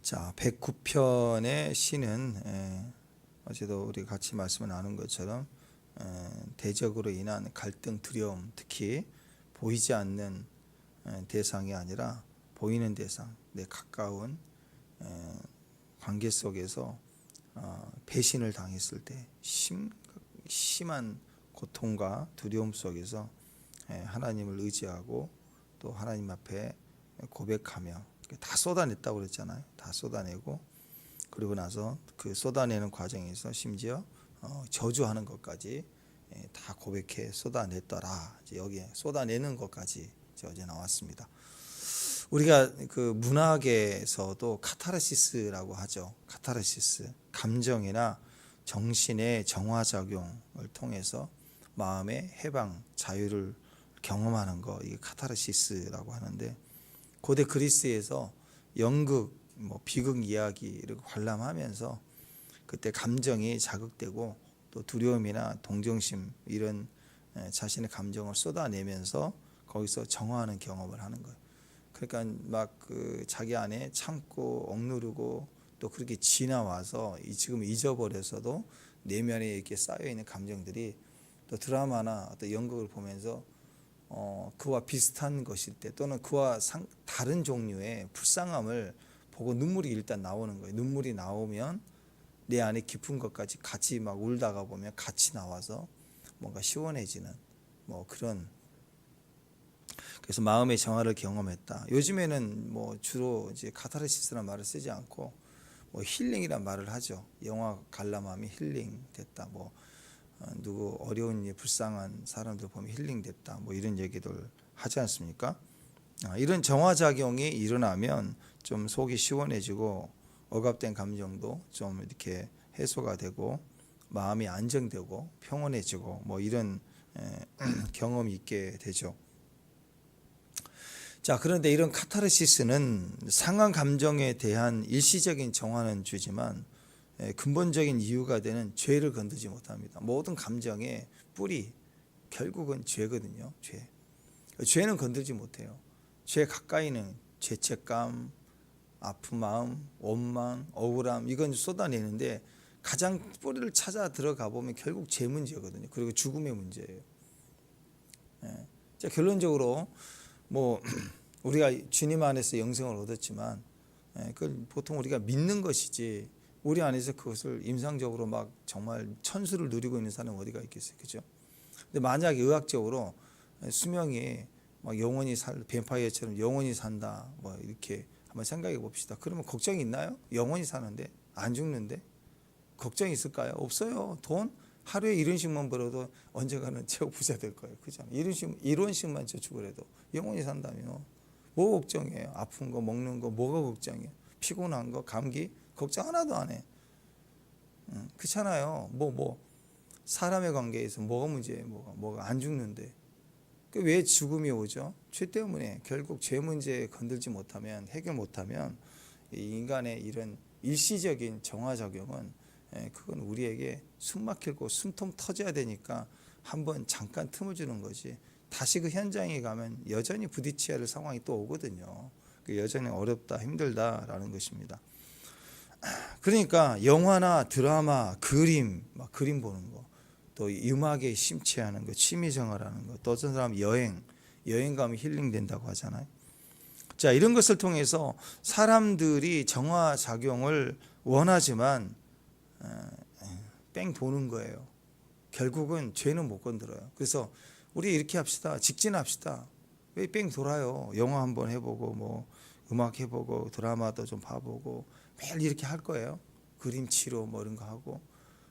자, 109편의 시는 어제도 우리 같이 말씀을 나눈 것처럼 대적으로 인한 갈등, 두려움, 특히 보이지 않는 대상이 아니라 보이는 대상, 내 가까운 관계 속에서 배신을 당했을 때 심한 고통과 두려움 속에서 하나님을 의지하고 또 하나님 앞에 고백하며 다 쏟아냈다고 그랬잖아요. 다 쏟아내고 그리고 나서 그 쏟아내는 과정에서 심지어 저주하는 것까지 다 고백해 쏟아냈더라. 여기에 쏟아내는 것까지 어제 나왔습니다. 우리가 그 문학에서도 카타르시스라고 하죠. 카타르시스, 감정이나 정신의 정화작용을 통해서 마음의 해방, 자유를 경험하는 거, 이게 카타르시스라고 하는데, 고대 그리스에서 연극, 비극 이야기를 관람하면서 그때 감정이 자극되고 또 두려움이나 동정심 이런 자신의 감정을 쏟아내면서 거기서 정화하는 경험을 하는 거예요. 그러니까 막 그 자기 안에 참고 억누르고 또 그렇게 지나와서 지금 잊어버려서도 내면에 이렇게 쌓여 있는 감정들이 또 드라마나 어떤 연극을 보면서 그와 비슷한 것일 때 또는 그와 다른 종류의 불쌍함을 보고 눈물이 일단 나오는 거예요. 눈물이 나오면 내 안에 깊은 것까지 같이 막 울다가 보면 같이 나와서 뭔가 시원해지는 그런, 그래서 마음의 정화를 경험했다. 요즘에는 주로 이제 카타르시스라는 말을 쓰지 않고 힐링이란 말을 하죠. 영화 관람함이 힐링됐다. 누구 어려운 일, 불쌍한 사람들 보면 힐링됐다. 이런 얘기들 하지 않습니까? 이런 정화작용이 일어나면 좀 속이 시원해지고 억압된 감정도 좀 이렇게 해소가 되고 마음이 안정되고 평온해지고 이런 경험이 있게 되죠. 자, 그런데 이런 카타르시스는 상한 감정에 대한 일시적인 정화는 주지만 근본적인 이유가 되는 죄를 건드지 못합니다. 모든 감정의 뿌리 결국은 죄거든요. 죄는 건들지 못해요. 죄 가까이는 죄책감, 아픈 마음, 원망, 억울함 이건 쏟아내는데 가장 뿌리를 찾아 들어가 보면 결국 죄 문제거든요. 그리고 죽음의 문제예요. 자, 결론적으로 우리가 주님 안에서 영생을 얻었지만 그걸 보통 우리가 믿는 것이지 우리 안에서 그것을 임상적으로 막 정말 천수를 누리고 있는 사람은 어디가 있겠어요, 그죠? 근데 만약에 의학적으로 수명이 막 영원히 뱀파이어처럼 영원히 산다, 이렇게 한번 생각해 봅시다. 그러면 걱정이 있나요? 영원히 사는데 안 죽는데 걱정이 있을까요? 없어요. 돈 하루에 1원씩만 벌어도 언젠가는 최고 부자 될 거예요, 그죠? 1원씩만 저축을 해도 영원히 산다며 뭐 걱정이에요? 아픈 거, 먹는 거, 뭐가 걱정이에요? 피곤한 거, 감기 걱정 하나도 안 해. 그렇잖아요. 사람의 관계에서 뭐가 문제예요? 뭐가 안 죽는데 왜 죽음이 오죠? 죄 때문에. 결국 죄 문제 건들지 못하면, 해결 못하면 이 인간의 이런 일시적인 정화작용은 그건 우리에게 숨 막히고 숨통 터져야 되니까 한번 잠깐 틈을 주는 거지. 다시 그 현장에 가면 여전히 부딪혀야 할 상황이 또 오거든요. 여전히 어렵다, 힘들다라는 것입니다. 그러니까 영화나 드라마, 그림 보는 거, 또 음악에 심취하는 거, 취미생활하는 거, 또 어떤 사람 여행 가면 힐링된다고 하잖아요. 자, 이런 것을 통해서 사람들이 정화작용을 원하지만 뺑 도는 거예요. 결국은 죄는 못 건드려요. 그래서 우리 이렇게 합시다. 직진합시다. 왜 뺑 돌아요? 영화 한번 해보고 음악 해보고 드라마도 좀 봐보고 매일 이렇게 할 거예요. 그림 치료 이런 거 하고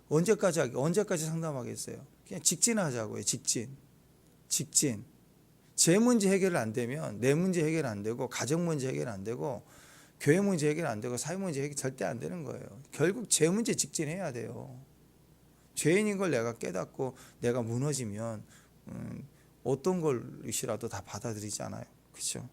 언제까지 상담하겠어요? 그냥 직진하자고요. 직진. 제 문제 해결 안 되면 내 문제 해결 안 되고 가정 문제 해결 안 되고 교회 문제 해결 안 되고 사회 문제 해결 절대 안 되는 거예요. 결국 제 문제 직진해야 돼요. 죄인인 걸 내가 깨닫고 내가 무너지면 어떤 것이라도 다 받아들이잖아요. 그렇죠?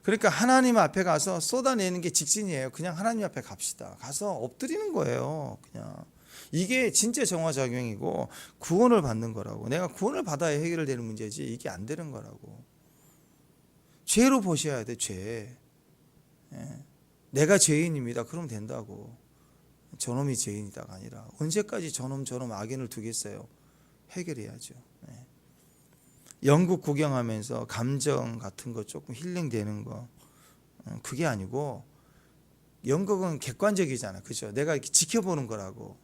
그러니까 하나님 앞에 가서 쏟아내는 게 직진이에요. 그냥 하나님 앞에 갑시다. 가서 엎드리는 거예요. 그냥 이게 진짜 정화작용이고 구원을 받는 거라고. 내가 구원을 받아야 해결되는 문제지 이게 안 되는 거라고. 죄로 보셔야 돼. 죄. 내가 죄인입니다. 그러면 된다고. 저놈이 죄인이다가 아니라 언제까지 저놈 악인을 두겠어요. 해결해야죠. 네. 영국 구경하면서 감정 같은 거 조금 힐링되는 거 그게 아니고 연극은 객관적이잖아. 그죠? 내가 이렇게 지켜보는 거라고.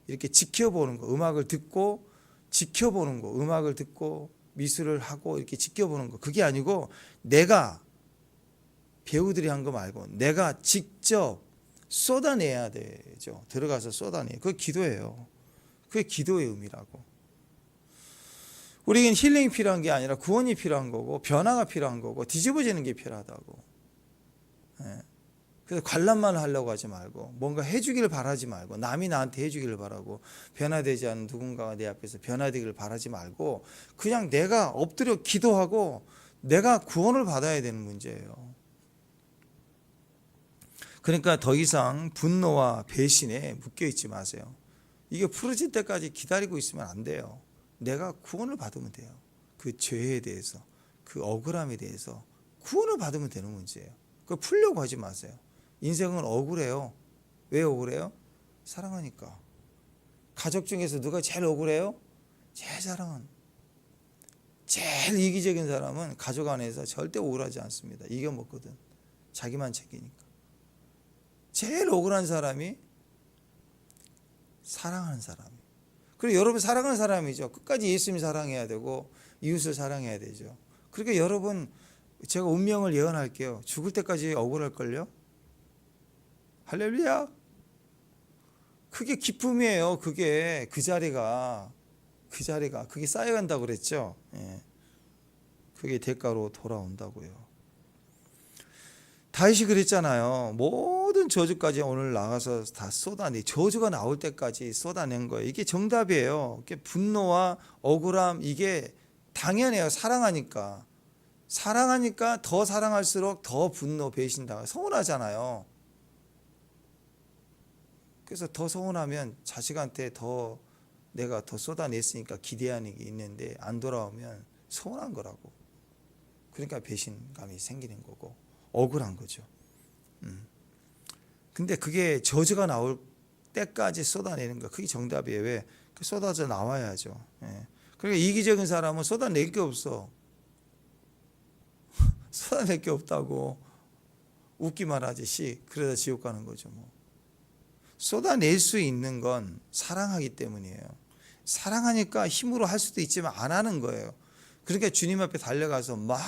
이렇게 지켜보는 거. 음악을 듣고 지켜보는 거. 음악을 듣고 미술을 하고 이렇게 지켜보는 거. 그게 아니고 내가 배우들이 한 거 말고 내가 직접 쏟아내야 되죠. 들어가서 쏟아내. 그게 기도예요. 그게 기도의 의미라고. 우리는 힐링이 필요한 게 아니라 구원이 필요한 거고 변화가 필요한 거고 뒤집어지는 게 필요하다고. 예. 그래서 관람만 하려고 하지 말고 뭔가 해주기를 바라지 말고 남이 나한테 해주기를 바라고 변화되지 않은 누군가가 내 앞에서 변화되기를 바라지 말고 그냥 내가 엎드려 기도하고 내가 구원을 받아야 되는 문제예요. 그러니까 더 이상 분노와 배신에 묶여있지 마세요. 이게 풀어질 때까지 기다리고 있으면 안 돼요. 내가 구원을 받으면 돼요. 그 죄에 대해서 그 억울함에 대해서 구원을 받으면 되는 문제예요. 그걸 풀려고 하지 마세요. 인생은 억울해요. 왜 억울해요? 사랑하니까. 가족 중에서 누가 제일 억울해요? 제일 사랑하는. 제일 이기적인 사람은 가족 안에서 절대 억울하지 않습니다. 이겨먹거든. 자기만 챙기니까. 제일 억울한 사람이 사랑하는 사람이에요. 그리고 여러분 사랑하는 사람이죠. 끝까지 예수님 사랑해야 되고 이웃을 사랑해야 되죠. 그러니까 여러분 제가 운명을 예언할게요. 죽을 때까지 억울할걸요? 할렐루야. 그게 기쁨이에요. 그게 그 자리가 그게 쌓여간다고 그랬죠. 예. 그게 대가로 돌아온다고요. 다윗이 그랬잖아요. 모든 저주까지 오늘 나가서 다 쏟아내. 저주가 나올 때까지 쏟아낸 거예요. 이게 정답이에요. 이게 분노와 억울함 이게 당연해요. 사랑하니까 더 사랑할수록 더 분노 배신당하고 서운하잖아요. 그래서 더 서운하면 자식한테 더 내가 더 쏟아냈으니까 기대하는 게 있는데 안 돌아오면 서운한 거라고. 그러니까 배신감이 생기는 거고 억울한 거죠. 근데 그게 저주가 나올 때까지 쏟아내는 거 그게 정답이에요. 왜? 쏟아져 나와야죠. 예. 그러니까 이기적인 사람은 쏟아낼 게 없어. 쏟아낼 게 없다고 웃기만 하지 그러다 지옥 가는 거죠. 뭐. 쏟아낼 수 있는 건 사랑하기 때문이에요. 사랑하니까 힘으로 할 수도 있지만 안 하는 거예요. 그러니까 주님 앞에 달려가서 막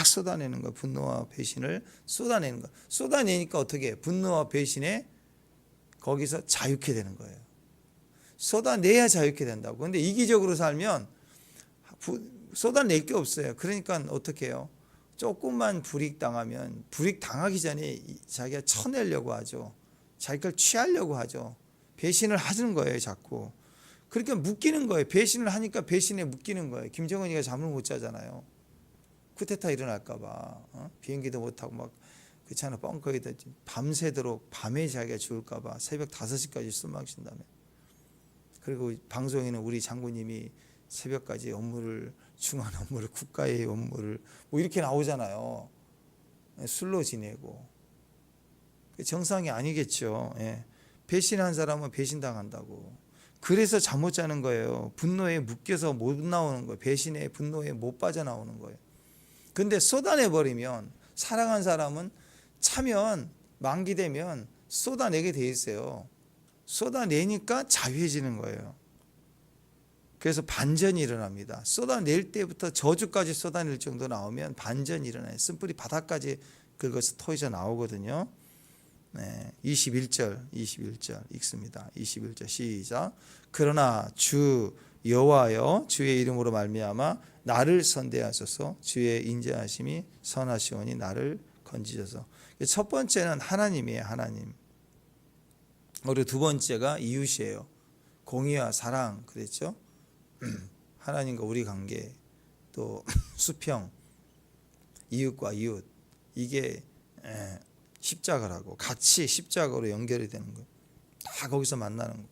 쏟아내는 거예요. 분노와 배신을 쏟아내는 거예요. 쏟아내니까 어떻게 해요? 분노와 배신에 거기서 자유케 되는 거예요. 쏟아내야 자유케 된다고. 그런데 이기적으로 살면 쏟아낼 게 없어요. 그러니까 어떻게 해요? 조금만 불이익당하면 불이익당하기 전에 자기가 쳐내려고 하죠. 자기 걸 취하려고 하죠. 배신을 하는 거예요. 자꾸. 그러니까 묶이는 거예요. 배신을 하니까 배신에 묶이는 거예요. 김정은이가 잠을 못 자잖아요. 쿠데타 일어날까 봐. 비행기도 못 타고 막 그렇잖아. 벙커에다 밤새도록 밤에 자기가 죽을까 봐 새벽 5시까지 숨막 쉰다며. 그리고 방송에는 우리 장군님이 새벽까지 중요한 업무를 국가의 업무를 뭐 이렇게 나오잖아요. 술로 지내고. 정상이 아니겠죠. 예. 배신한 사람은 배신당한다고. 그래서 잠 못 자는 거예요. 분노에 묶여서 못 나오는 거예요. 배신에 분노에 못 빠져나오는 거예요. 근데 쏟아내버리면 사랑한 사람은 차면 만기되면 쏟아내게 돼 있어요. 쏟아내니까 자유해지는 거예요. 그래서 반전이 일어납니다. 쏟아낼 때부터 저주까지 쏟아낼 정도 나오면 반전이 일어나요. 쓴뿌리 바닥까지 긁어서 터져 나오거든요. 네, 21절 읽습니다. 21절 시작. 그러나 주 여호와여 주의 이름으로 말미암아 나를 선대하소서. 주의 인자하심이 선하시오니 나를 건지소서. 첫 번째는 하나님이에요. 하나님. 그리고 두 번째가 이웃이에요. 공의와 사랑 그랬죠. 하나님과 우리 관계 또 수평 이웃과 이웃 이게 십자가라고 같이 십자가로 연결이 되는 거예요. 다 거기서 만나는 거예요.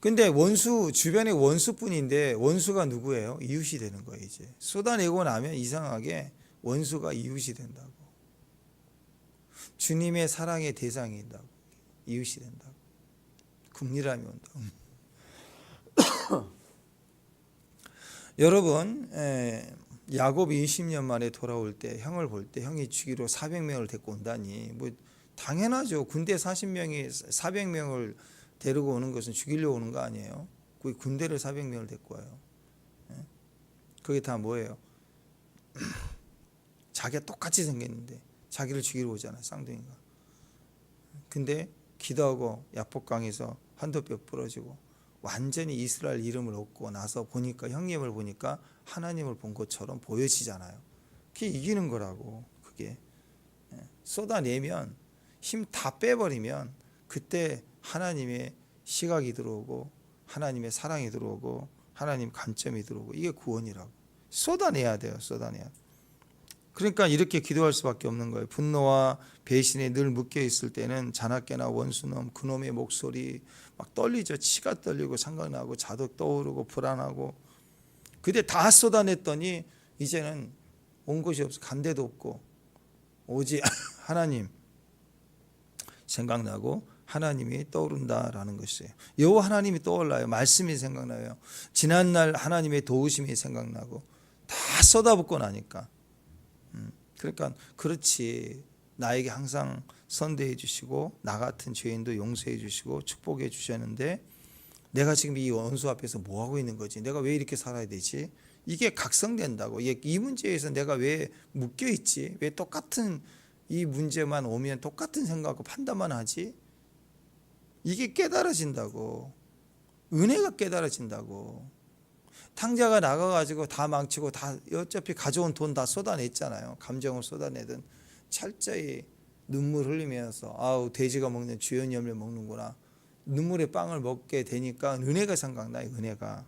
근데 원수 주변에 원수뿐인데 원수가 누구예요? 이웃이 되는 거예요. 이제 쏟아내고 나면 이상하게 원수가 이웃이 된다고. 주님의 사랑의 대상이 된다고. 이웃이 된다고. 국리람이 온다고. 여러분, 야곱이 20년 만에 돌아올 때 형을 볼 때 형이 주기로 400명을 데리고 온다니 뭐 당연하죠. 군대 40명이 400명을 데리고 오는 것은 죽이려고 오는 거 아니에요. 그 군대를 400명을 데리고 와요. 그게 다 뭐예요? 자기가 똑같이 생겼는데 자기를 죽이러 오잖아요. 쌍둥이가. 근데 기도하고 야복강에서 환도뼈 부러지고 완전히 이스라엘 이름을 얻고 나서 보니까 형님을 보니까 하나님을 본 것처럼 보여지잖아요. 그게 이기는 거라고. 그게 쏟아내면 힘 다 빼버리면 그때 하나님의 시각이 들어오고 하나님의 사랑이 들어오고 하나님 관점이 들어오고 이게 구원이라고. 쏟아내야 돼요. 쏟아내야. 그러니까 이렇게 기도할 수밖에 없는 거예요. 분노와 배신에 늘 묶여 있을 때는 자나깨나 원수놈 그놈의 목소리 막 떨리죠. 치가 떨리고 생각나고 자도 떠오르고 불안하고. 근데 다 쏟아냈더니 이제는 온 곳이 없어. 간 데도 없고 오직 하나님 생각나고 하나님이 떠오른다라는 것이에요. 여호와 하나님이 떠올라요. 말씀이 생각나요. 지난날 하나님의 도우심이 생각나고 다 쏟아붓고 나니까. 그러니까 그렇지. 나에게 항상 선대해 주시고 나 같은 죄인도 용서해 주시고 축복해 주셨는데 내가 지금 이 원수 앞에서 뭐 하고 있는 거지? 내가 왜 이렇게 살아야 되지? 이게 각성된다고. 이 문제에서 내가 왜 묶여 있지? 왜 똑같은 이 문제만 오면 똑같은 생각하고 판단만 하지? 이게 깨달아진다고. 은혜가 깨달아진다고. 탕자가 나가가지고 다 망치고 다 어차피 가져온 돈 다 쏟아냈잖아요. 감정을 쏟아내든 철저히 눈물 흘리면서 아우 돼지가 먹는 주연 열매 먹는구나. 눈물의 빵을 먹게 되니까 은혜가 생각나요. 은혜가.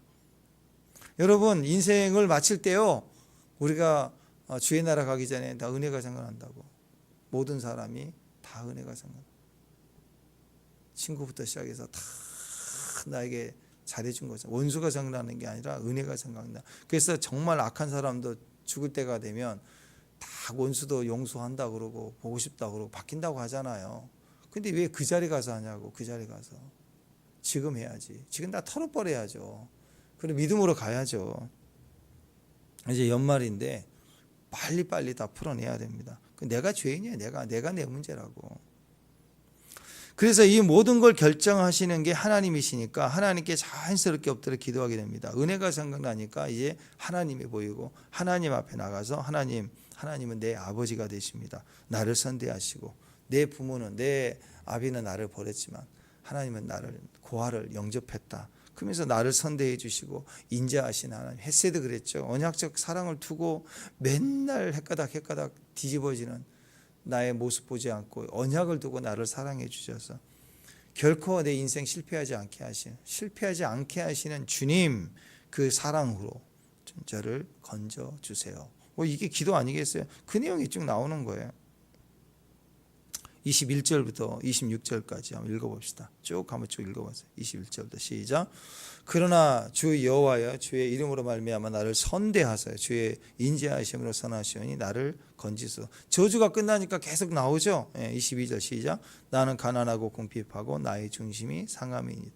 여러분 인생을 마칠 때요. 우리가 주의 나라 가기 전에 다 은혜가 생각난다고. 모든 사람이 다 은혜가 생각나. 친구부터 시작해서 다 나에게 잘해준 거죠. 원수가 생각나는 게 아니라 은혜가 생각나. 그래서 정말 악한 사람도 죽을 때가 되면 다 원수도 용서한다 그러고 보고 싶다 그러고 바뀐다고 하잖아요. 근데 왜 그 자리 가서 하냐고. 그 자리 가서 지금 해야지. 지금 다 털어버려야죠. 그리고 믿음으로 가야죠. 이제 연말인데 빨리빨리 다 풀어내야 됩니다. 내가 죄인이야. 내가 내 문제라고. 그래서 이 모든 걸 결정하시는 게 하나님이시니까 하나님께 자연스럽게 엎드려 기도하게 됩니다. 은혜가 생각나니까 이제 하나님이 보이고 하나님 앞에 나가서 하나님은 내 아버지가 되십니다. 나를 선대하시고 내 부모는 내 아비는 나를 버렸지만 하나님은 나를 고아를 영접했다. 그러면서 나를 선대해 주시고 인자하신 하나님. 헤세드 그랬죠. 언약적 사랑을 두고 맨날 헷가닥 뒤집어지는 나의 모습 보지 않고 언약을 두고 나를 사랑해 주셔서 결코 내 인생 실패하지 않게 하시는 주님 그 사랑으로 저를 건져 주세요. 이게 기도 아니겠어요? 그 내용이 쭉 나오는 거예요. 21절부터 26절까지 한번 읽어봅시다. 쭉 한번 쭉 읽어보세요. 21절부터 시작. 그러나 주 여호와여 주의 이름으로 말미암아 나를 선대하소서. 주의 인자하심으로 선하시오니 나를 건지소서. 저주가 끝나니까 계속 나오죠. 22절 시작. 나는 가난하고 궁핍하고 나의 중심이 상함이니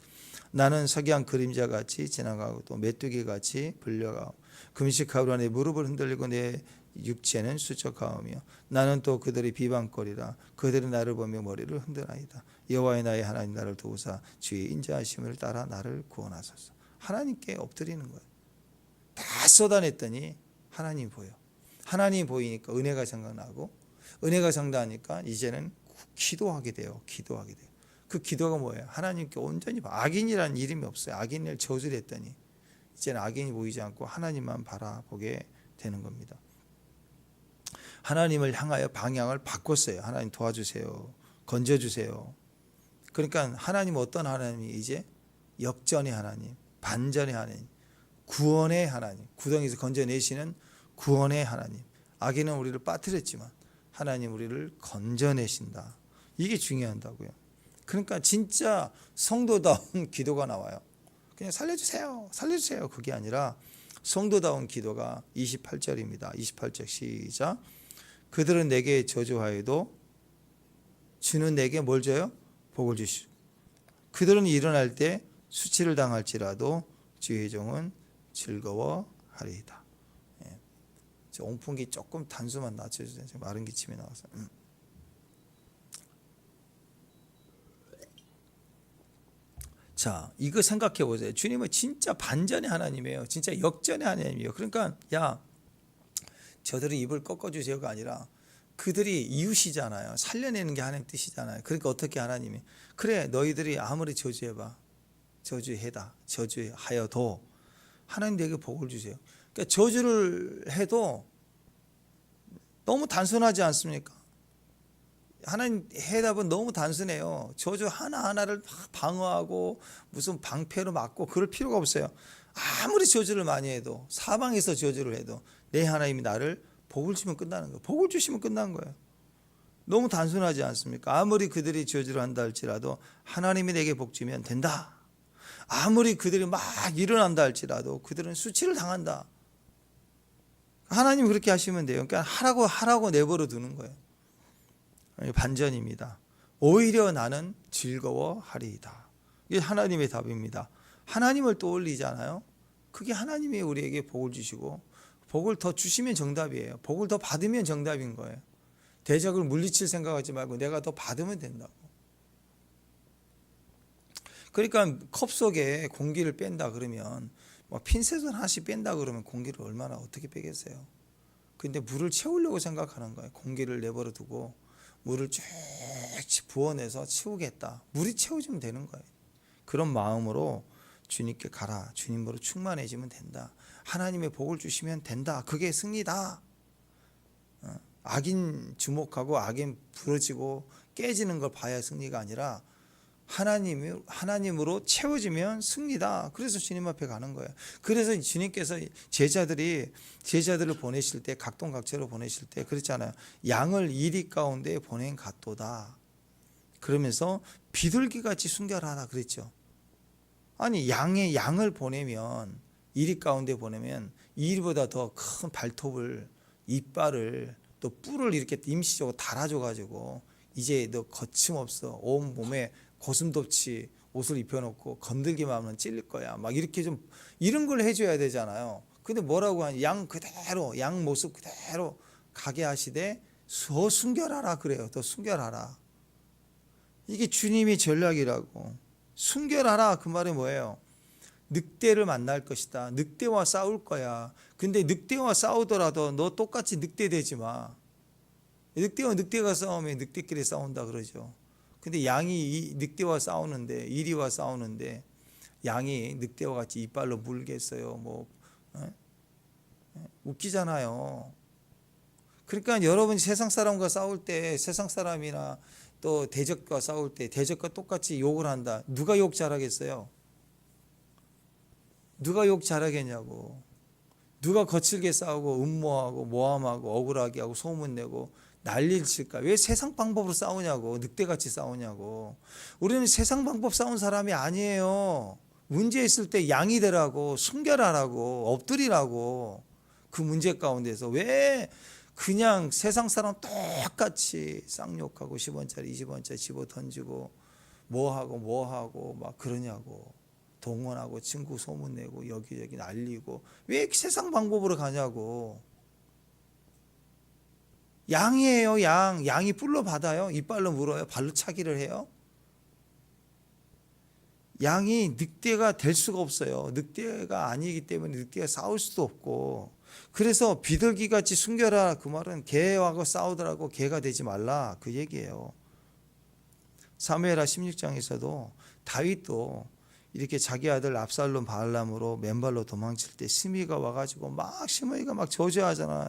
나는 석양 그림자같이 지나가고 또 메뚜기같이 불려가고 금식하루라 내 무릎을 흔들리고 내 육체는 수척하오며 나는 또 그들의 비방거리라. 그들이 나를 보며 머리를 흔드나이다. 여호와의 나의 하나님 나를 도우사 주의 인자하심을 따라 나를 구원하소서. 하나님께 엎드리는 거예요. 다 쏟아냈더니 하나님 보여. 하나님 보이니까 은혜가 생각나고 은혜가 생각나니까 이제는 기도하게 돼요. 그 기도가 뭐예요? 하나님께 온전히 악인이라는 이름이 없어요. 악인을 저주를 했더니 이제는 악인이 보이지 않고 하나님만 바라보게 되는 겁니다. 하나님을 향하여 방향을 바꿨어요. 하나님 도와주세요. 건져주세요. 그러니까 하나님 어떤 하나님이 이제 역전의 하나님, 반전의 하나님, 구원의 하나님, 구덩이에서 건져내시는 구원의 하나님. 악인은 우리를 빠뜨렸지만 하나님 우리를 건져내신다. 이게 중요하다고요. 그러니까 진짜 성도다운 기도가 나와요. 그냥 살려주세요. 그게 아니라 성도다운 기도가 28절입니다. 28절 시작. 그들은 내게 저주하여도 주는 내게 뭘 줘요? 복을 주시고. 그들은 일어날 때 수치를 당할지라도 주의 종은 즐거워하리이다. 예. 온풍기 조금 단수만 낮춰주세요. 마른 기침이 나와서. 자, 이거 생각해 보세요. 주님은 진짜 반전의 하나님이에요. 진짜 역전의 하나님이에요. 그러니까 야, 저들의 입을 꺾어주세요가 아니라 그들이 이웃이잖아요. 살려내는 게 하나님 뜻이잖아요. 그러니까 어떻게 하나님이 그래 너희들이 아무리 저주해봐, 저주하여도 하나님 내게 복을 주세요. 그러니까 저주를 해도 너무 단순하지 않습니까? 하나님 해답은 너무 단순해요. 저주 하나하나를 방어하고 무슨 방패로 막고 그럴 필요가 없어요. 아무리 저주를 많이 해도, 사방에서 저주를 해도 내 하나님이 나를 복을 주면 끝나는 거예요. 복을 주시면 끝난 거예요. 너무 단순하지 않습니까? 아무리 그들이 저주를 한다 할지라도 하나님이 내게 복 주면 된다. 아무리 그들이 막 일어난다 할지라도 그들은 수치를 당한다. 하나님 그렇게 하시면 돼요. 그러니까 하라고 내버려 두는 거예요. 반전입니다. 오히려 나는 즐거워하리이다. 이게 하나님의 답입니다. 하나님을 떠올리잖아요. 그게 하나님이 우리에게 복을 주시고 복을 더 주시면 정답이에요. 복을 더 받으면 정답인 거예요. 대적을 물리칠 생각하지 말고 내가 더 받으면 된다고. 그러니까 컵 속에 공기를 뺀다 그러면 핀셋을 하나씩 뺀다 그러면 공기를 얼마나 어떻게 빼겠어요. 근데 물을 채우려고 생각하는 거예요. 공기를 내버려 두고 물을 쭉 부어내서 채우겠다. 물이 채워지면 되는 거예요. 그런 마음으로 주님께 가라. 주님으로 충만해지면 된다. 하나님의 복을 주시면 된다. 그게 승리다. 악인 주목하고 악인 부러지고 깨지는 걸 봐야 승리가 아니라 하나님으로 채워지면 승리다. 그래서 주님 앞에 가는 거예요. 그래서 주님께서 제자들을 보내실 때 각동각처로 보내실 때 그랬잖아요. 양을 이리 가운데 보낸 같도다. 그러면서 비둘기같이 순결하라 그랬죠. 아니 양을 보내면 이리 가운데 보내면 이리보다 더 큰 발톱을 이빨을 또 뿔을 이렇게 임시적으로 달아줘가지고 이제 너 거침없어 온 몸에 고슴도치 옷을 입혀놓고 건들기만 하면 찔릴 거야. 막 이렇게 좀 이런 걸 해줘야 되잖아요. 근데 뭐라고 하냐? 양 그대로 양 모습 그대로 가게 하시되 더 순결하라 그래요. 더 순결하라. 이게 주님의 전략이라고. 순결하라 그 말이 뭐예요? 늑대를 만날 것이다. 늑대와 싸울 거야. 근데 늑대와 싸우더라도 너 똑같이 늑대 되지 마. 늑대와 늑대가 싸우면 늑대끼리 싸운다 그러죠. 근데 양이 늑대와 싸우는데 이리와 싸우는데 양이 늑대와 같이 이빨로 물겠어요. 웃기잖아요. 그러니까 여러분 세상 사람과 싸울 때 세상 사람이나 또 대적과 싸울 때 대적과 똑같이 욕을 한다. 누가 욕 잘하겠어요? 누가 욕 잘하겠냐고. 누가 거칠게 싸우고 음모하고 모함하고 억울하게 하고 소문내고 난리를 칠까? 왜 세상 방법으로 싸우냐고. 늑대같이 싸우냐고. 우리는 세상 방법 싸운 사람이 아니에요. 문제 있을 때 양이 되라고, 순결하라고, 엎드리라고. 그 문제 가운데서 왜 그냥 세상 사람 똑같이 쌍욕하고 10원짜리 20원짜리 집어 던지고 뭐하고 막 그러냐고. 동원하고 친구 소문내고 여기저기 날리고 왜 세상 방법으로 가냐고. 양이에요. 양이 뿔로 받아요? 이빨로 물어요? 발로 차기를 해요? 양이 늑대가 될 수가 없어요. 늑대가 아니기 때문에 늑대가 싸울 수도 없고. 그래서 비둘기같이 순결하라 그 말은 개하고 싸우더라고 개가 되지 말라 그 얘기예요. 사무엘하 16장에서도 다윗도 이렇게 자기 아들 압살롬 바알람으로 맨발로 도망칠 때 시므이가 와가지고 막 시므이가 막 저주하잖아.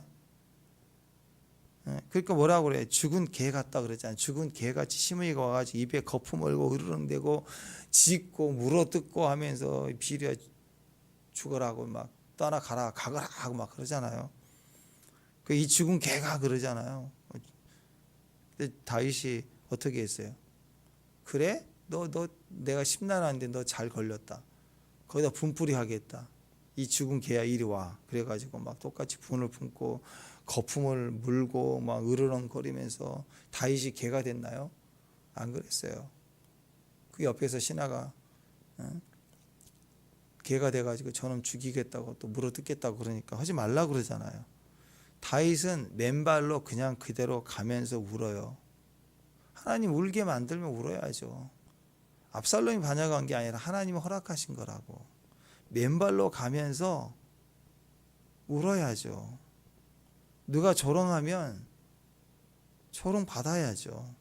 그러니까 뭐라고 그래? 죽은 개 같다 그랬잖아요. 죽은 개같이 시므이가 와가지고 입에 거품 얼고 으르렁대고 짖고 물어뜯고 하면서 비려 죽어라고 막 떠나가라 가거라 하고 막 그러잖아요. 이 죽은 개가 그러잖아요. 근데 다윗이 어떻게 했어요? 그래? 너 내가 심란한데 너 잘 걸렸다. 거기다 분풀이 하겠다. 이 죽은 개야 이리 와. 그래가지고 막 똑같이 분을 품고 거품을 물고 막 으르렁거리면서 다윗이 개가 됐나요? 안 그랬어요. 그 옆에서 신하가 개가 돼가지고 저놈 죽이겠다고 또 물어뜯겠다고 그러니까 하지 말라 그러잖아요. 다윗은 맨발로 그냥 그대로 가면서 울어요. 하나님 울게 만들면 울어야죠. 압살롬이 반역한 게 아니라 하나님이 허락하신 거라고. 맨발로 가면서 울어야죠. 누가 조롱하면 조롱 받아야죠.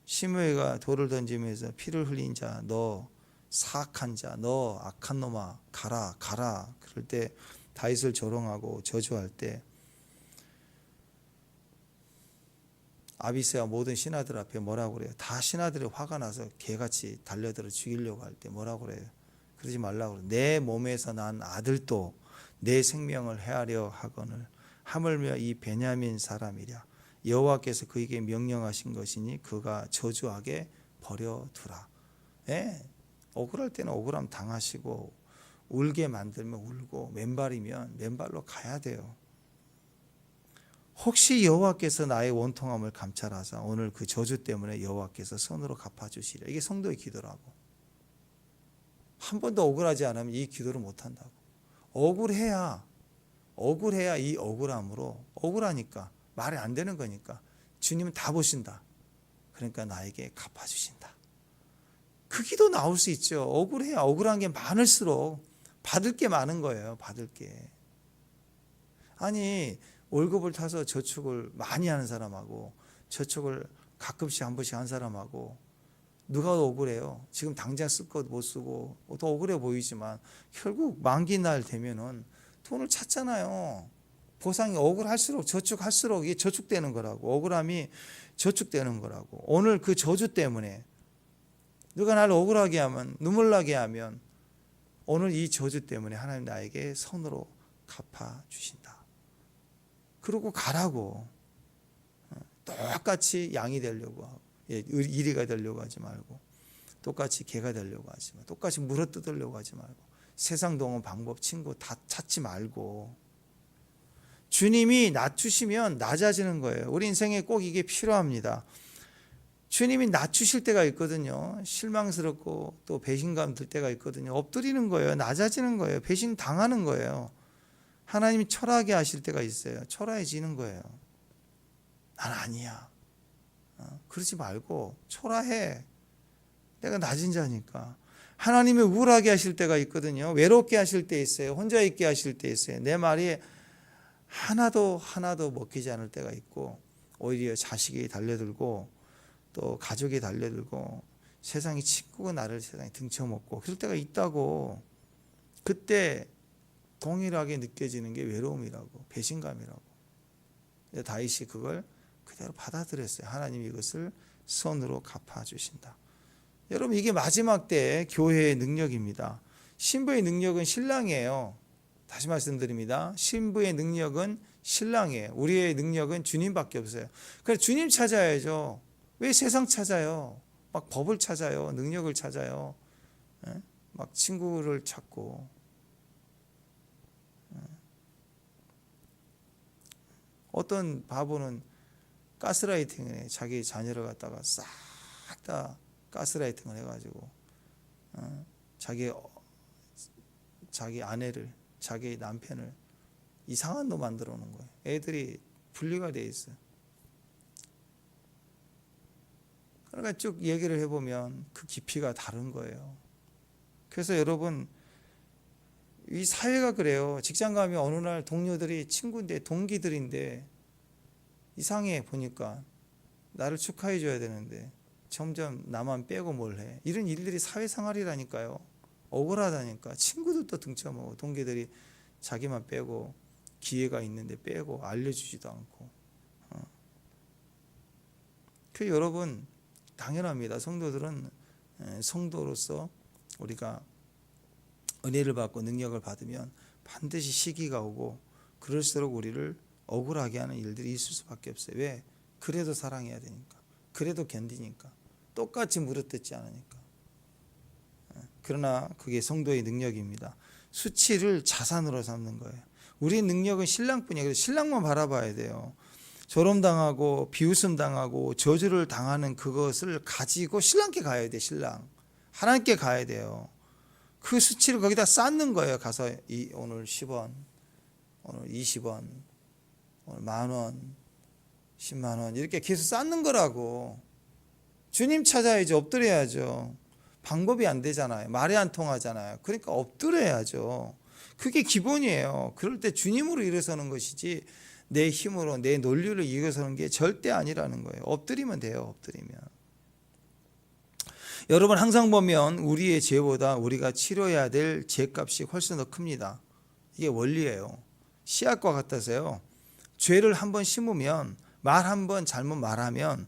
시므이가 돌을 던지면서 피를 흘린 자, 너 사악한 자, 너 악한 놈아, 가라. 그럴 때 다윗을 조롱하고 저주할 때 아비새와 모든 신하들 앞에 뭐라고 그래요? 다 신하들이 화가 나서 개같이 달려들어 죽이려고 할 때 뭐라고 그래요? 그러지 말라고 그래요. 내 몸에서 난 아들도 내 생명을 해하려 하거늘 하물며 이 베냐민 사람이랴. 여호와께서 그에게 명령하신 것이니 그가 저주하게 버려두라. 예, 억울할 때는 억울함 당하시고 울게 만들면 울고 맨발이면 맨발로 가야 돼요. 혹시 여호와께서 나의 원통함을 감찰하사 오늘 그 저주 때문에 여호와께서 선으로 갚아주시리라. 이게 성도의 기도라고. 한 번도 억울하지 않으면 이 기도를 못한다고. 억울해야 이 억울함으로, 억울하니까 말이 안 되는 거니까 주님은 다 보신다. 그러니까 나에게 갚아주신다. 그 기도 나올 수 있죠. 억울해야, 억울한 게 많을수록 받을 게 많은 거예요. 받을 게. 아니 월급을 타서 저축을 많이 하는 사람하고 저축을 가끔씩 한 번씩 한 사람하고 누가 더 억울해요? 지금 당장 쓸 것 못 쓰고 더 억울해 보이지만 결국 만기 날 되면은 돈을 찾잖아요. 보상이 억울할수록 저축할수록 이게 저축되는 거라고. 억울함이 저축되는 거라고. 오늘 그 저주 때문에 누가 나를 억울하게 하면, 눈물 나게 하면 오늘 이 저주 때문에 하나님 나에게 선으로 갚아주신다. 그러고 가라고. 똑같이 양이 되려고 하고, 이리가 되려고 하지 말고, 똑같이 개가 되려고 하지 말고, 똑같이 물어뜯으려고 하지 말고, 세상 동원 방법 친구 다 찾지 말고, 주님이 낮추시면 낮아지는 거예요. 우리 인생에 꼭 이게 필요합니다. 주님이 낮추실 때가 있거든요. 실망스럽고 또 배신감 들 때가 있거든요. 엎드리는 거예요. 낮아지는 거예요. 배신 당하는 거예요. 하나님이 초라하게 하실 때가 있어요. 초라해지는 거예요. 난 아니야. 그러지 말고 초라해. 내가 낮은 자니까. 하나님이 우울하게 하실 때가 있거든요. 외롭게 하실 때 있어요. 혼자 있게 하실 때 있어요. 내 말이 하나도 먹히지 않을 때가 있고 오히려 자식이 달려들고 또 가족이 달려들고 세상의 친구가 나를 세상에 등쳐먹고 그럴 때가 있다고. 그때 동일하게 느껴지는 게 외로움이라고, 배신감이라고. 다윗이 그걸 그대로 받아들였어요. 하나님이 이것을 선으로 갚아주신다. 여러분 이게 마지막 때 교회의 능력입니다. 신부의 능력은 신랑이에요. 다시 말씀드립니다. 신부의 능력은 신랑이에요. 우리의 능력은 주님밖에 없어요. 그래서 주님 찾아야죠. 왜 세상 찾아요? 막 법을 찾아요. 능력을 찾아요. 막 친구를 찾고. 어떤 바보는 가스라이팅을 해. 자기 자녀를 갖다가 싹 다 가스라이팅을 해가지고 자기 아내를, 자기 남편을 이상한 놈 만들어 놓은 거예요. 애들이 분리가 돼 있어요. 그러니까 쭉 얘기를 해보면 그 깊이가 다른 거예요. 그래서 여러분 이 사회가 그래요. 직장 가면 어느 날 동료들이 친구인데 동기들인데 이상해 보니까 나를 축하해 줘야 되는데 점점 나만 빼고 뭘 해. 이런 일들이 사회생활이라니까요. 억울하다니까. 친구들도 등쳐먹고 동기들이 자기만 빼고 기회가 있는데 빼고 알려주지도 않고. 그 여러분 당연합니다. 성도들은 성도로서 우리가 은혜를 받고 능력을 받으면 반드시 시기가 오고 그럴수록 우리를 억울하게 하는 일들이 있을 수밖에 없어요. 왜? 그래도 사랑해야 되니까. 그래도 견디니까. 똑같이 물어뜯지 않으니까. 그러나 그게 성도의 능력입니다. 수치를 자산으로 삼는 거예요. 우리의 능력은 신랑뿐이에요. 그래서 신랑만 바라봐야 돼요. 조롱당하고 비웃음당하고 저주를 당하는 그것을 가지고 신랑께 가야 돼. 신랑 하나님께 가야 돼요. 그 수치를 거기다 쌓는 거예요. 가서 오늘 10원, 오늘 20원, 오늘 만원, 10만 원 이렇게 계속 쌓는 거라고. 주님 찾아야지. 엎드려야죠. 방법이 안 되잖아요. 말이 안 통하잖아요. 그러니까 엎드려야죠. 그게 기본이에요. 그럴 때 주님으로 일어서는 것이지 내 힘으로 내 논리로 일어서는 게 절대 아니라는 거예요. 엎드리면 돼요. 엎드리면. 여러분 항상 보면 우리의 죄보다 우리가 치러야 될 죄값이 훨씬 더 큽니다. 이게 원리예요. 씨앗과 같아서요. 죄를 한번 심으면 말 한번 잘못 말하면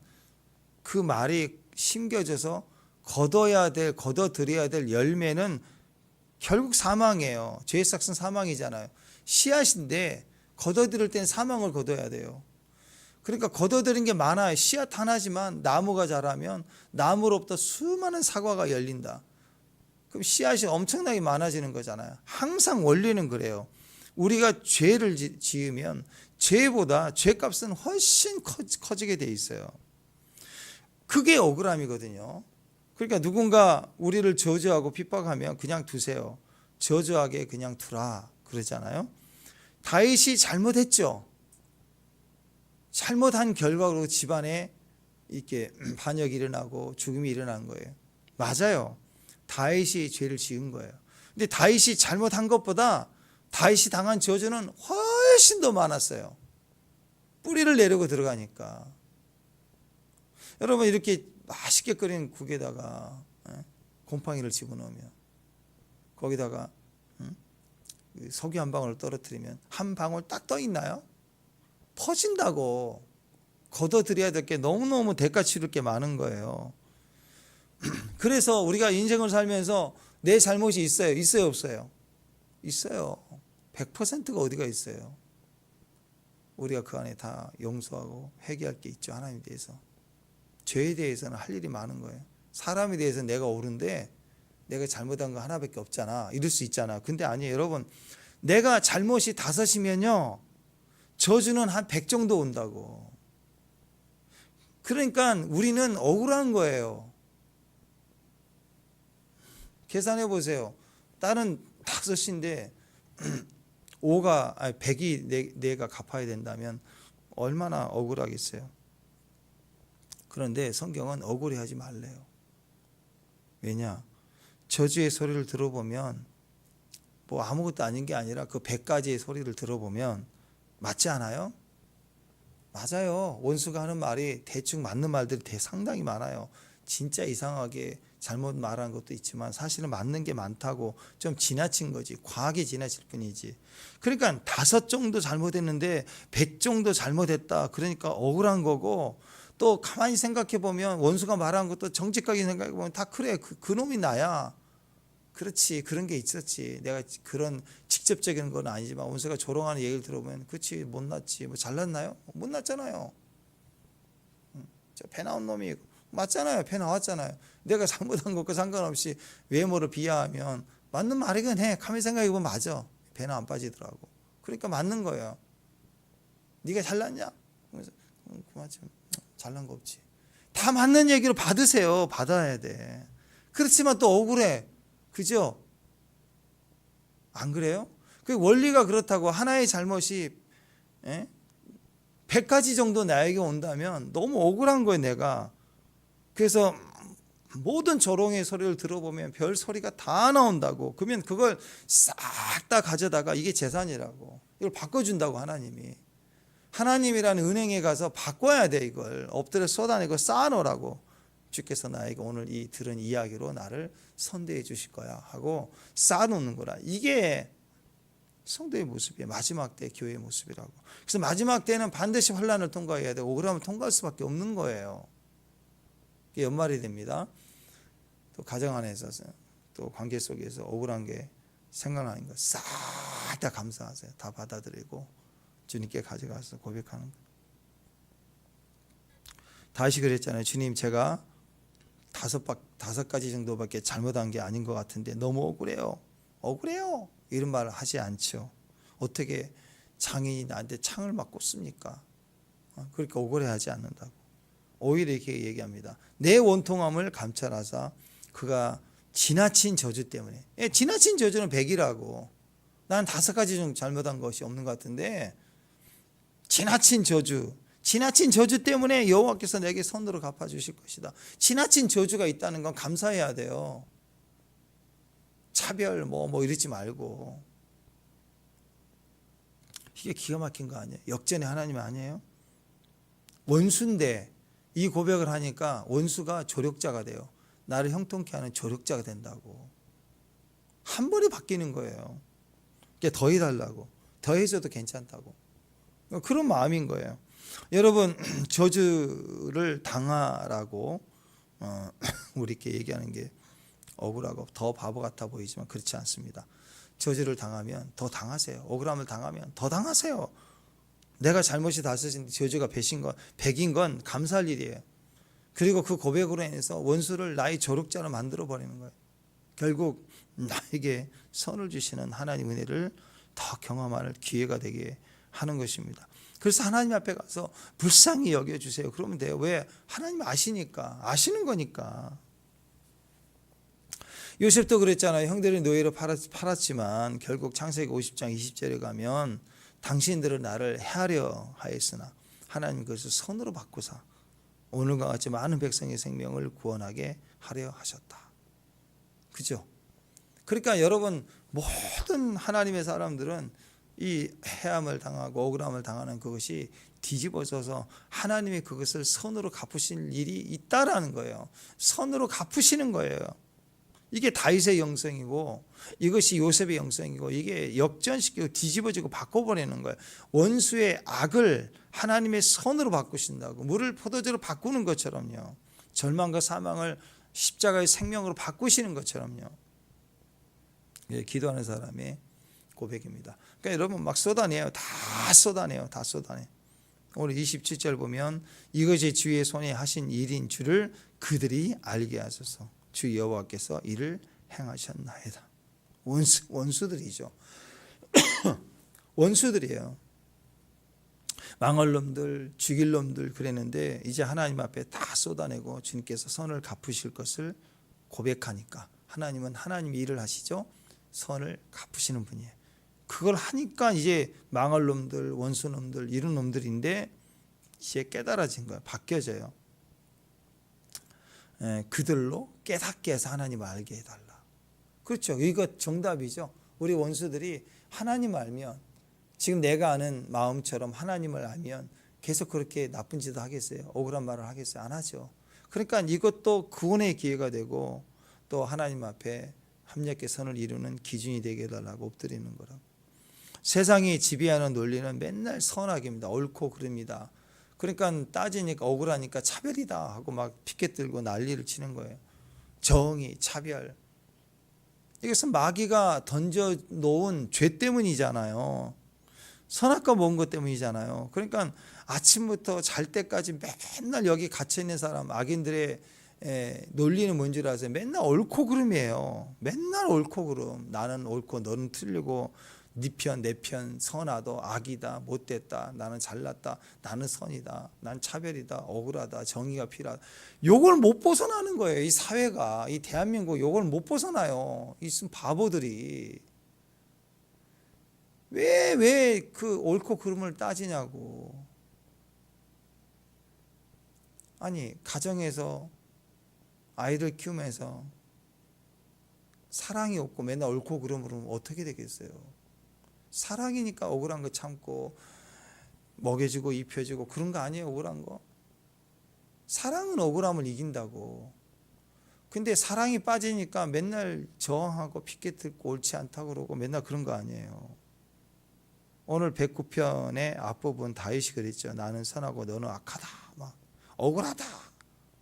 그 말이 심겨져서 거둬드려야 될 열매는 결국 사망이에요. 죄의 싹은 사망이잖아요. 씨앗인데 거둬들일 땐 사망을 거둬야 돼요. 그러니까 거둬들인 게 많아요. 씨앗 하나지만 나무가 자라면 나무로부터 수많은 사과가 열린다. 그럼 씨앗이 엄청나게 많아지는 거잖아요. 항상 원리는 그래요. 우리가 죄를 지으면 죄보다 죄값은 훨씬 커지게 돼 있어요. 그게 억울함이거든요. 그러니까 누군가 우리를 저주하고 핍박하면 그냥 두세요. 저주하게 그냥 두라 그러잖아요. 다윗이 잘못했죠. 잘못한 결과로 집안에 이렇게 반역이 일어나고 죽음이 일어난 거예요. 맞아요. 다윗이 죄를 지은 거예요. 근데 다윗이 잘못한 것보다 다윗이 당한 저주는 훨씬 더 많았어요. 뿌리를 내려고 들어가니까. 여러분 이렇게 맛있게 끓인 국에다가 곰팡이를 집어넣으면 거기다가 석유 한 방울 떨어뜨리면 한 방울 딱 떠 있나요? 퍼진다고. 걷어들여야 될 게 너무너무 대가 치를 게 많은 거예요. 그래서 우리가 인생을 살면서 내 잘못이 있어요? 있어요? 없어요? 있어요. 100%가 어디가 있어요? 우리가 그 안에 다 용서하고 회개할 게 있죠. 하나님에 대해서. 죄에 대해서는 할 일이 많은 거예요. 사람에 대해서 내가 옳은데 내가 잘못한 거 하나밖에 없잖아. 이럴 수 있잖아. 근데 아니에요. 여러분 내가 잘못이 5이면요 저주는 한 100 정도 온다고. 그러니까 우리는 억울한 거예요. 계산해 보세요. 딸은 5인데 100이 내가 갚아야 된다면 얼마나 억울하겠어요. 그런데 성경은 억울해하지 말래요. 왜냐? 저주의 소리를 들어보면 뭐 아무것도 아닌 게 아니라 그 100가지의 소리를 들어보면 맞지 않아요? 맞아요. 원수가 하는 말이 대충 맞는 말들이 상당히 많아요. 진짜 이상하게 잘못 말한 것도 있지만 사실은 맞는 게 많다고 좀 지나친 거지. 과하게 지나칠 뿐이지. 그러니까 5 정도 잘못했는데 100 정도 잘못했다. 그러니까 억울한 거고, 또 가만히 생각해 보면 원수가 말한 것도 정직하게 생각해 보면 다 그래. 그 놈이 나야. 그렇지. 그런 게 있었지. 내가 그런 직접적인 건 아니지만 원수가 조롱하는 얘기를 들어보면 그렇지. 못났지. 뭐 잘났나요? 못났잖아요. 저 배 나온 놈이 맞잖아요. 배 나왔잖아요. 내가 잘못한 것과 상관없이 외모를 비하하면 맞는 말이긴 해. 가만히 생각해 보면 맞아. 배는 안 빠지더라고. 그러니까 맞는 거예요. 네가 잘났냐? 그래서 그만지 잘난 거 없지. 다 맞는 얘기로 받으세요. 받아야 돼. 그렇지만 또 억울해. 그죠? 안 그래요? 그 원리가 그렇다고. 하나의 잘못이 100가지 정도 나에게 온다면 너무 억울한 거예요. 내가. 그래서 모든 조롱의 소리를 들어보면 별 소리가 다 나온다고. 그러면 그걸 싹 다 가져다가 이게 재산이라고. 이걸 바꿔준다고 하나님이. 하나님이라는 은행에 가서 바꿔야 돼. 이걸 엎드려 쏟아내고 쌓아놓으라고. 주께서 나에게 오늘 이 들은 이야기로 나를 선대해 주실 거야 하고 쌓아놓는 거라. 이게 성도의 모습이에요. 마지막 때 교회의 모습이라고. 그래서 마지막 때는 반드시 환난을 통과해야 되고 억울함을 통과할 수밖에 없는 거예요. 이게 연말이 됩니다. 또 가정 안에서 또 관계 속에서 억울한 게 생각나는 거 싹 다 감사하세요. 다 받아들이고 주님께 가져가서 고백하는 거. 다시 그랬잖아요. 주님, 제가 5가지 정도밖에 잘못한 게 아닌 것 같은데 너무 억울해요. 억울해요. 이런 말을 하지 않죠. 어떻게 장인이 나한테 창을 막 꽂습니까? 그렇게 억울해하지 않는다고. 오히려 이렇게 얘기합니다. 내 원통함을 감찰하사 그가 지나친 저주 때문에, 지나친 저주는 100이라고. 난 5가지 좀 잘못한 것이 없는 것 같은데, 지나친 저주 때문에 여호와께서 내게 손으로 갚아주실 것이다. 지나친 저주가 있다는 건 감사해야 돼요. 차별 뭐 이러지 말고. 이게 기가 막힌 거 아니에요? 역전의 하나님 아니에요? 원수인데 이 고백을 하니까 원수가 조력자가 돼요. 나를 형통케 하는 조력자가 된다고. 한 번에 바뀌는 거예요. 더 해달라고, 더 해줘도 괜찮다고. 그런 마음인 거예요. 여러분, 저주를 당하라고 우리 이렇게 얘기하는 게 억울하고 더 바보 같아 보이지만 그렇지 않습니다. 저주를 당하면 더 당하세요. 억울함을 당하면 더 당하세요. 내가 잘못이 다섯인데 저주가 100인 건 감사할 일이에요. 그리고 그 고백으로 인해서 원수를 나의 조력자로 만들어 버리는 거예요. 결국 나에게 선을 주시는 하나님 은혜를 더 경험할 기회가 되게 하는 것입니다. 그래서 하나님 앞에 가서 불쌍히 여겨주세요. 그러면 돼요. 왜? 하나님 아시니까. 아시는 거니까. 요셉도 그랬잖아요. 형들이 노예로 팔았지만 결국 창세기 50장 20절에 가면 당신들은 나를 해하려 하였으나 하나님 그것을 선으로 바꾸사 오늘과 같이 많은 백성의 생명을 구원하게 하려 하셨다. 그죠? 그러니까 여러분, 모든 하나님의 사람들은 이 해함을 당하고 억울함을 당하는 그것이 뒤집어져서 하나님이 그것을 선으로 갚으실 일이 있다라는 거예요. 선으로 갚으시는 거예요. 이게 다윗의 영성이고 이것이 요셉의 영성이고, 이게 역전시키고 뒤집어지고 바꿔버리는 거예요. 원수의 악을 하나님의 선으로 바꾸신다고. 물을 포도주로 바꾸는 것처럼요. 절망과 사망을 십자가의 생명으로 바꾸시는 것처럼요. 예, 기도하는 사람의 고백입니다. 그러니까 여러분 막 쏟아내요. 다 쏟아내요. 오늘 27절 보면 이것이 주의 손에 하신 일인 줄을 그들이 알게 하소서. 주 여호와께서 이를 행하셨나이다. 원수들이죠. 원수들이에요. 망할 놈들, 죽일 놈들 그랬는데 이제 하나님 앞에 다 쏟아내고 주님께서 선을 갚으실 것을 고백하니까, 하나님은 하나님이 일을 하시죠. 선을 갚으시는 분이에요. 그걸 하니까 이제 망할 놈들, 원수 놈들, 이런 놈들인데 이제 깨달아진 거예요. 바뀌어져요. 그들로 깨닫게 해서 하나님을 알게 해달라. 그렇죠. 이거 정답이죠. 우리 원수들이 하나님을 알면, 지금 내가 아는 마음처럼 하나님을 알면 계속 그렇게 나쁜 짓을 하겠어요? 억울한 말을 하겠어요? 안 하죠. 그러니까 이것도 구원의 기회가 되고 또 하나님 앞에 합력의 선을 이루는 기준이 되게 해달라고 엎드리는 거라고. 세상이 지배하는 논리는 맨날 선악입니다. 옳고 그릅니다. 그러니까 따지니까 억울하니까 차별이다 하고 막 피켓 들고 난리를 치는 거예요. 정의, 차별. 이것은 마귀가 던져놓은 죄 때문이잖아요. 선악과 먼 것 때문이잖아요. 그러니까 아침부터 잘 때까지 맨날 여기 갇혀있는 사람, 악인들의 논리는 뭔지 아세요? 맨날 옳고 그름이에요. 맨날 옳고 그름. 나는 옳고 너는 틀리고, 네 편, 내 편, 선하다, 악이다, 못됐다, 나는 잘났다, 나는 선이다, 난 차별이다, 억울하다, 정의가 필요하다. 요걸 못 벗어나는 거예요. 이 사회가, 이 대한민국 요걸 못 벗어나요. 이 바보들이. 왜 그 옳고 그름을 따지냐고. 아니, 가정에서 아이들 키우면서 사랑이 없고 맨날 옳고 그름으로 어떻게 되겠어요? 사랑이니까 억울한 거 참고 먹여주고 입혀주고 그런 거 아니에요? 억울한 거. 사랑은 억울함을 이긴다고. 근데 사랑이 빠지니까 맨날 저항하고 피켓 들고 옳지 않다고 그러고 맨날 그런 거 아니에요. 오늘 109편의 앞부분 다윗이 그랬죠. 나는 선하고 너는 악하다. 막 억울하다.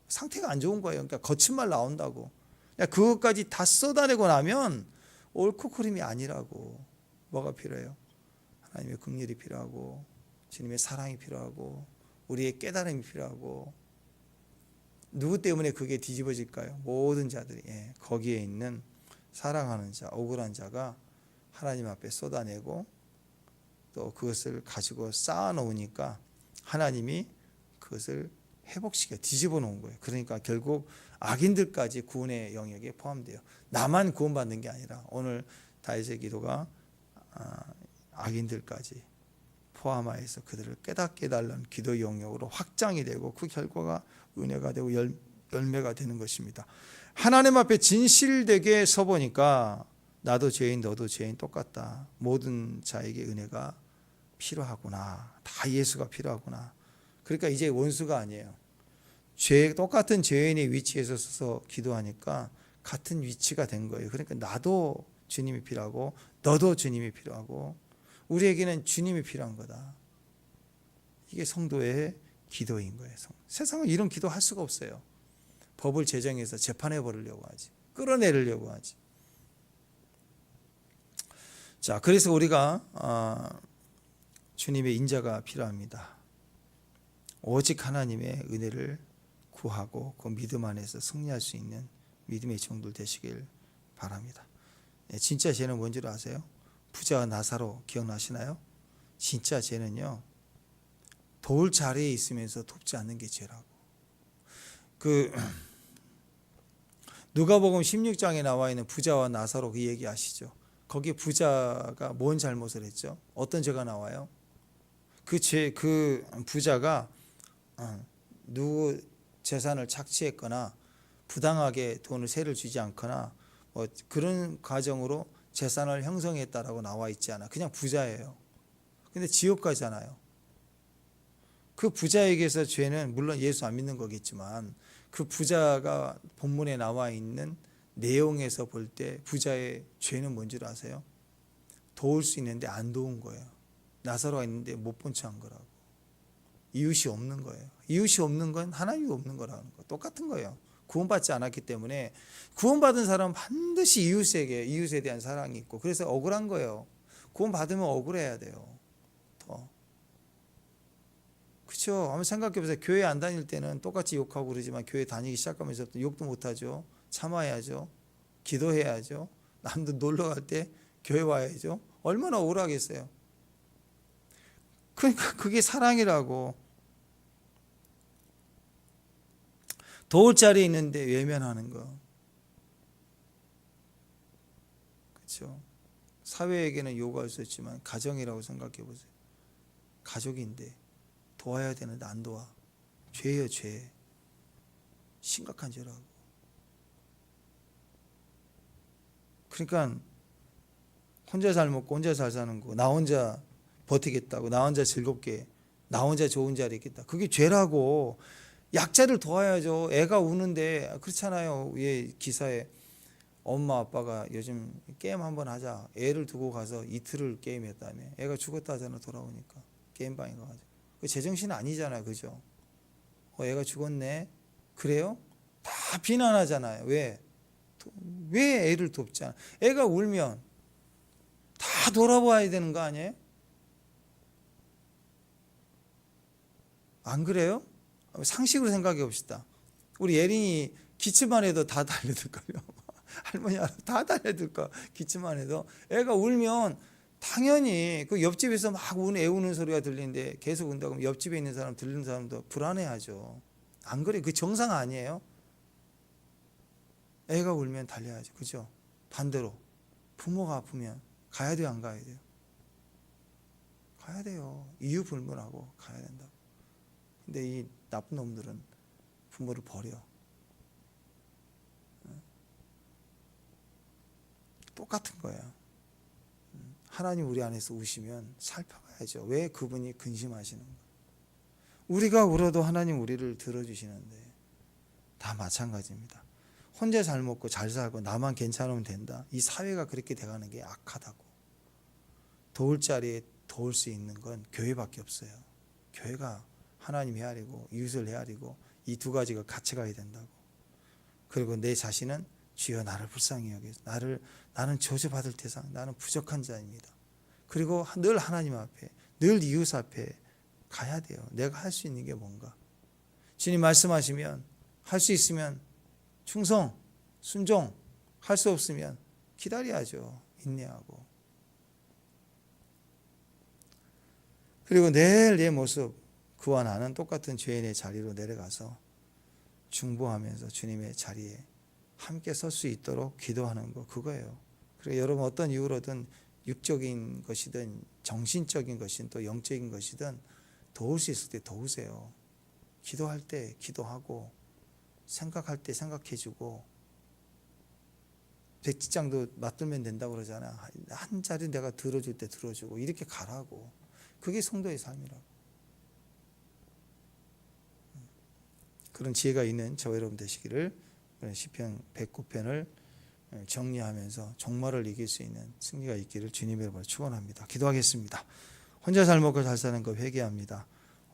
상태가 안 좋은 거예요. 그러니까 거친 말 나온다고. 그것까지 다 쏟아내고 나면 옳고 그름이 아니라고. 뭐가 필요해요? 하나님의 긍휼이 필요하고, 주님의 사랑이 필요하고, 우리의 깨달음이 필요하고. 누구 때문에 그게 뒤집어질까요? 모든 자들이. 거기에 있는 사랑하는 자, 억울한 자가 하나님 앞에 쏟아내고 또 그것을 가지고 쌓아놓으니까 하나님이 그것을 회복시켜 뒤집어 놓은 거예요. 그러니까 결국 악인들까지 구원의 영역에 포함돼요. 나만 구원받는 게 아니라 오늘 다윗의 기도가 악인들까지 포함하여서 그들을 깨닫게 해달라는 기도 영역으로 확장이 되고 그 결과가 은혜가 되고 열매가 되는 것입니다. 하나님 앞에 진실되게 서보니까 나도 죄인 너도 죄인 똑같다. 모든 자에게 은혜가 필요하구나. 다 예수가 필요하구나. 그러니까 이제 원수가 아니에요. 똑같은 죄인의 위치에서 서서 기도하니까 같은 위치가 된 거예요. 그러니까 나도 주님이 필요하고 너도 주님이 필요하고 우리에게는 주님이 필요한 거다. 이게 성도의 기도인 거예요. 세상은 이런 기도 할 수가 없어요. 법을 제정해서 재판해 버리려고 하지. 끌어내리려고 하지. 자, 그래서 우리가 주님의 인자가 필요합니다. 오직 하나님의 은혜를 구하고 그 믿음 안에서 승리할 수 있는 믿음의 종들 되시길 바랍니다. 진짜 죄는 뭔지 아세요? 부자와 나사로 기억나시나요? 진짜 죄는요, 도울 자리에 있으면서 돕지 않는 게 죄라고. 누가복음 16장에 나와 있는 부자와 나사로 그 얘기 아시죠? 거기 부자가 뭔 잘못을 했죠? 어떤 죄가 나와요? 그 부자가 누구 재산을 착취했거나 부당하게 돈을 세를 주지 않거나 뭐 그런 과정으로 재산을 형성했다라고 나와 있지 않아. 그냥 부자예요. 근데 지옥 가잖아요. 그 부자에게서 죄는 물론 예수 안 믿는 거겠지만 그 부자가 본문에 나와 있는 내용에서 볼 때 부자의 죄는 뭔지 아세요? 도울 수 있는데 안 도운 거예요. 나사로가 있는데 못 본 척 한 거라고. 이웃이 없는 거예요. 이웃이 없는 건 하나님이 없는 거라는 거. 똑같은 거예요. 구원받지 않았기 때문에 구원받은 사람은 반드시 이웃에 대한 사랑이 있고 그래서 억울한 거예요. 구원받으면 억울해야 돼요. 더. 그렇죠. 한번 생각해 보세요. 교회 안 다닐 때는 똑같이 욕하고 그러지만 교회 다니기 시작하면서 욕도 못하죠. 참아야죠. 기도해야죠. 남들 놀러 갈 때 교회 와야죠. 얼마나 억울하겠어요. 그러니까 그게 사랑이라고. 도울 자리에 있는데 외면하는 거. 그렇죠. 사회에게는 요구할 수 있지만 가정이라고 생각해 보세요. 가족인데 도와야 되는데 안 도와. 죄예요, 죄. 심각한 죄라고. 그러니까 혼자 잘 먹고 혼자 잘 사는 거, 나 혼자 버티겠다고, 나 혼자 즐겁게, 나 혼자 좋은 자리에 있겠다. 그게 죄라고. 약자를 도와야죠. 애가 우는데 그렇잖아요. 예, 기사에 엄마 아빠가 요즘 게임 한번 하자. 애를 두고 가서 이틀을 게임했다며. 애가 죽었다 하잖아. 돌아오니까 게임방에 가가지고. 그 제정신 아니잖아요, 그죠? 애가 죽었네. 그래요? 다 비난하잖아요. 왜 애를 돕지 않아? 애가 울면 다 돌아봐야 되는 거 아니에요? 안 그래요? 상식으로 생각해 봅시다. 우리 예린이 기침만 해도 다 달려들걸요. 할머니 다 달려들까. 기침만 해도. 애가 울면 당연히 그 옆집에서 막 애 우는 소리가 들리는데 계속 운다고 하면 옆집에 있는 사람 들리는 사람도 불안해하죠. 안 그래요? 그 정상 아니에요? 애가 울면 달려야죠. 그죠? 반대로 부모가 아프면 가야 돼요, 안 가야 돼요? 가야 돼요. 이유 불문하고 가야 된다고. 근데 이 나쁜 놈들은 부모를 버려. 똑같은 거예요. 하나님 우리 안에서 우시면 살펴봐야죠. 왜 그분이 근심하시는 거예요? 우리가 울어도 하나님 우리를 들어주시는데 다 마찬가지입니다. 혼자 잘 먹고 잘 살고 나만 괜찮으면 된다. 이 사회가 그렇게 돼가는 게 악하다고. 도울 자리에 도울 수 있는 건 교회밖에 없어요. 교회가 하나님 헤아리고 이웃을 헤아리고 이 두 가지가 같이 가야 된다고. 그리고 내 자신은 주여 나를 불쌍히 여기소. 나는 저주받을 대상, 나는 부족한 자입니다. 그리고 늘 하나님 앞에, 늘 이웃 앞에 가야 돼요. 내가 할 수 있는 게 뭔가. 주님 말씀하시면 할 수 있으면 충성, 순종, 할 수 없으면 기다려야죠. 인내하고. 그리고 내일 내 모습 그와 나는 똑같은 죄인의 자리로 내려가서 중보하면서 주님의 자리에 함께 설 수 있도록 기도하는 거, 그거예요. 그리고 여러분 어떤 이유로든 육적인 것이든 정신적인 것이든 또 영적인 것이든 도울 수 있을 때 도우세요. 기도할 때 기도하고, 생각할 때 생각해주고, 백지장도 맞들면 된다고 그러잖아. 한 자리 내가 들어줄 때 들어주고, 이렇게 가라고. 그게 성도의 삶이라고. 그런 지혜가 있는 저와 여러분 되시기를 시편 109편을 정리하면서 종말을 이길 수 있는 승리가 있기를 주님의 이름으로 축원합니다. 기도하겠습니다. 혼자 잘 먹고 잘 사는 거 회개합니다.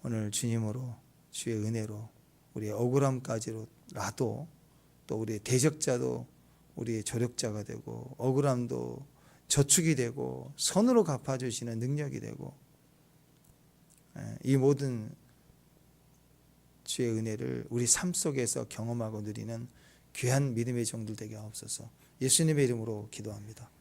오늘 주님으로, 주의 은혜로, 우리의 억울함까지라도, 또 우리의 대적자도 우리의 조력자가 되고, 억울함도 저축이 되고, 선으로 갚아주시는 능력이 되고, 이 모든 주의 은혜를 우리 삶 속에서 경험하고 누리는 귀한 믿음의 종들 되게 하옵소서. 예수님의 이름으로 기도합니다.